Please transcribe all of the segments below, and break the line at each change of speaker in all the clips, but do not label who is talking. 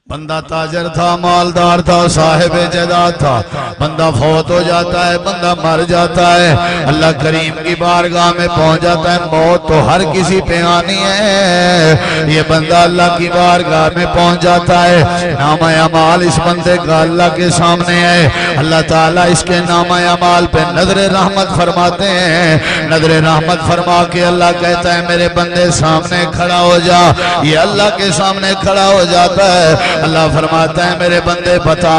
बंदा ताजर था, मालदार था, साहिब जायदाद था, बंदा फौत हो जाता है, बंदा मर जाता है, अल्लाह करीम की बारगाह में पहुंच जाता है। मौत तो हर किसी पे आनी है, ये बंदा अल्लाह की बारगाह में पहुंच जाता है। नामा अमाल इस बंदे का अल्लाह के सामने है, अल्लाह ताला इसके नामा अमाल पे नजर रहमत फरमाते हैं। नजर रहमत फरमा के अल्लाह कहता है मेरे बंदे सामने खड़ा हो जा। ये अल्लाह के सामने खड़ा हो जाता है। अल्लाह फरमाता है मेरे बंदे बता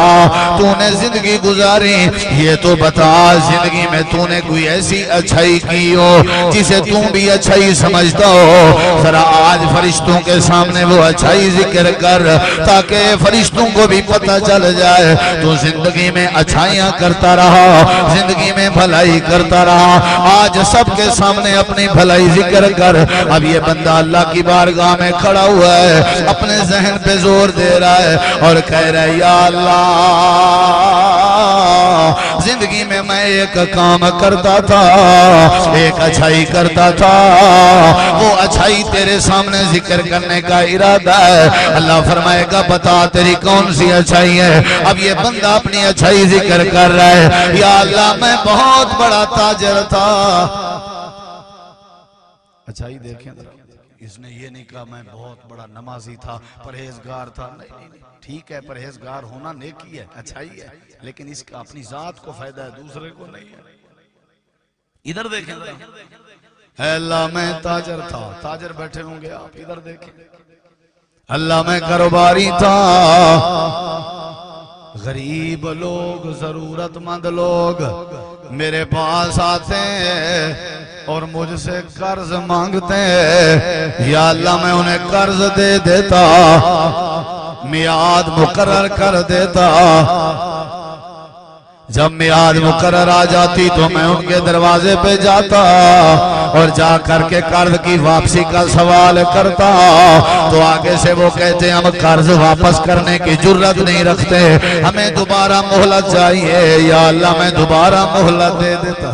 तूने जिंदगी गुजारी, ये तो बता जिंदगी में तूने कोई ऐसी अच्छाई की हो जिसे तू भी अच्छाई समझता हो। जरा आज फरिश्तों के सामने वो अच्छाई जिक्र कर ताकि फरिश्तों को भी पता चल जाए तू जिंदगी में अच्छाइयां करता रहा, जिंदगी में भलाई करता रहा। आज सबके सामने अपनी भलाई जिक्र कर। अब ये बंदा अल्लाह की बारगाह में खड़ा हुआ है, अपने जहन पे जोर दे रहा है और कह रहा है या अल्लाह जिंदगी में मैं एक काम करता था, एक अच्छाई करता था, वो अच्छाई तेरे सामने जिक्र करने का इरादा है। अल्लाह फरमाएगा बता तेरी कौन सी अच्छाई है। अब ये बंदा अपनी अच्छाई जिक्र कर रहा है, या अल्लाह मैं बहुत बड़ा ताजर था। अच्छाई देखें, इसने ये नहीं कहा मैं बहुत बड़ा नमाजी था, परहेजगार था। नहीं, ठीक है, परहेजगार होना नेकी है, अच्छाई है, लेकिन इसका अपनी जात को फायदा है, दूसरे को नहीं है। इधर देखें, अल्लाह मैं ताजर था, ताजर बैठे होंगे आप, इधर देखें। अल्लाह मैं कारोबारी था, गरीब लोग जरूरतमंद लोग मेरे पास आते हैं और मुझसे कर्ज मांगते हैं, या अल्लाह मैं उन्हें कर्ज दे देता, मियाद मुकर्रर कर देता। जब मियाद मुकर्रर आ जाती तो मैं उनके दरवाजे पे जाता और जा करके कर्ज की वापसी का सवाल करता, तो आगे से वो कहते हम कर्ज वापस करने की जुर्रत नहीं रखते, हमें दोबारा मोहलत चाहिए। या अल्लाह मैं दोबारा मोहलत दे देता।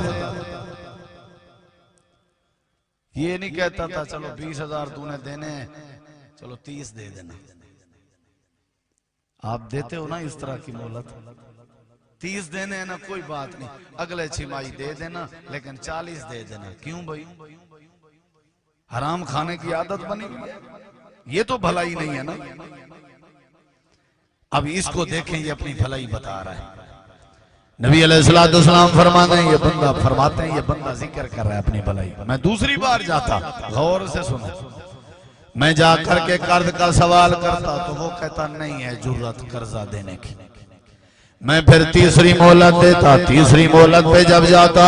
ये नहीं कहता था चलो 20,000 तूने देने, चलो 30 दे देना। आप देते हो ना इस तरह की मोहलत, 30 देने हैं ना, कोई बात नहीं, अगले छिमाही दे देना, लेकिन 40 दे देना। क्यों भाई? हराम खाने की आदत बनी, ये तो भलाई नहीं है ना। अब इसको देखें, ये अपनी भलाई बता रहा है। नबी अलैहिस्सलाम फरमाते हैं, ये बंदा फरमाते हैं, ये बंदा जिक्र कर रहा है अपनी भलाई। मैं दूसरी बार जाता, गौर से सुनो, मैं जा करके कर्ज का सवाल करता तो वो कहता नहीं है जुर्रत कर्जा देने की। मैं फिर तीसरी मोहलत देता, तीसरी मोहलत पे जब जाता,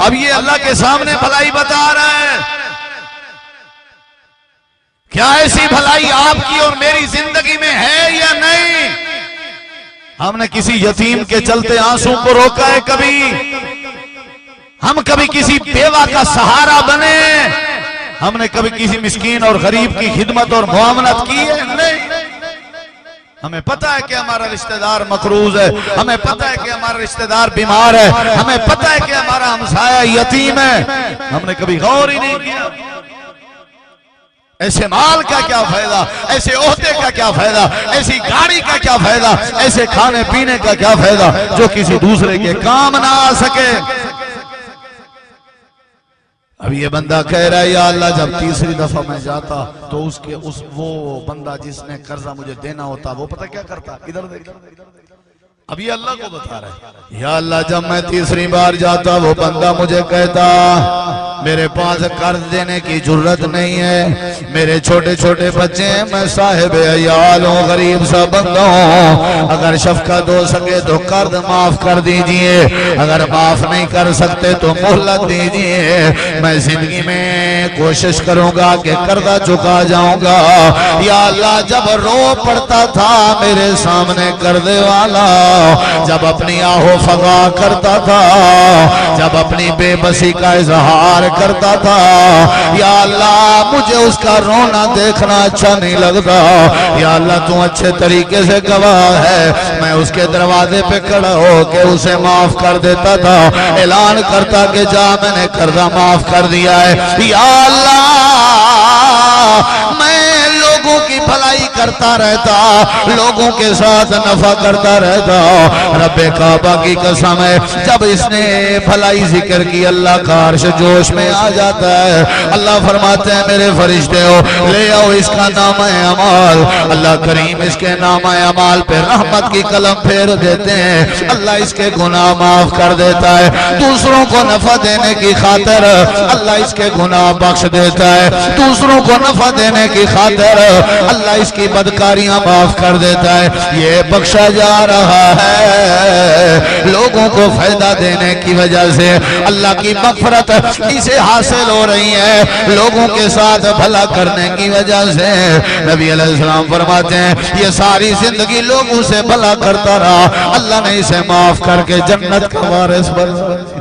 अब ये अल्लाह के सामने भलाई बता रहा है। क्या ऐसी भलाई आपकी और मेरी जिंदगी में है या नहीं? हमने किसी यतीम के चलते आंसू को रोका है कभी? हम कभी किसी बेवा का सहारा बने? हमने कभी किसी मिस्कीन और गरीब की खिदमत और मुआवनत की है? नहीं। हमें पता है कि हमारा रिश्तेदार मकरूज है, हमें पता है कि हमारा रिश्तेदार बीमार है, हमें पता है कि हमारा हमसाया यतीम है, हमने कभी गौर ही नहीं किया। ऐसे माल का क्या फायदा, ऐसे ओहदे का क्या फायदा, ऐसी गाड़ी का क्या फायदा, ऐसे खाने पीने का क्या फायदा जो किसी दूसरे के काम ना आ सके। अब ये बंदा कह रहा है या अल्लाह जब तीसरी दफा मैं जाता तो वो बंदा जिसने कर्जा मुझे देना होता वो पता क्या करता? इधर देख, अब ये अल्लाह को बता रहा है, या अल्लाह जब मैं तीसरी बार जाता वो बंदा मुझे कहता मेरे पास कर्ज देने की जरूरत नहीं है, मेरे छोटे छोटे बच्चे हैं, मैं साहिब अयाल हूँ, गरीब सा बंदा हूँ, अगर शफकत हो सके तो कर्ज माफ कर दीजिए, अगर माफ नहीं कर सकते तो मोहलत दीजिए, मैं जिंदगी में कोशिश करूंगा कि कर्जा चुका जाऊंगा। या अल्लाह जब रो पड़ता था मेरे सामने कर्जे वाला, जब अपनी आहो फगा करता था, जब अपनी बेबसी का इजहार करता था, या अल्लाह मुझे उसका रोना देखना अच्छा नहीं लगता। या अल्लाह तू अच्छे तरीके से गवाह है, मैं उसके दरवाजे पे खड़ा हो के उसे माफ कर देता था, ऐलान करता कि जा मैंने कर्जा माफ कर दिया है। या अल्लाह मैं लोगों लोगों की भलाई करता रहता, लोगों के साथ नफा करता रहता। रब्बे काबा की कसम है, जब इसने भलाई जिक्र की अल्लाह का अर्श जोश में आ जाता है। अल्लाह फरमाते हैं मेरे फरिश्ते हो ले आओ इसका नाम है अमाल। अल्लाह करीम इसके नाम है अमाल पे रहमत की कलम फेर देते हैं। अल्लाह इसके गुनाह माफ कर देता है। दूसरों को नफा देने की खातिर अल्लाह इसके गुनाह बख्श देता है। दूसरों को नफा देने की खातिर अल्लाह इसकी बदकारियां माफ कर देता है। ये बख्शा जा रहा है लोगों को फायदा देने की वजह से। अल्लाह की मगफरत इसे हासिल हो रही है लोगों के साथ भला करने की वजह से। नबी अलैहिस्सलाम फरमाते हैं ये सारी जिंदगी लोगों से भला करता रहा, अल्लाह ने इसे माफ करके जन्नत का वारिस बना।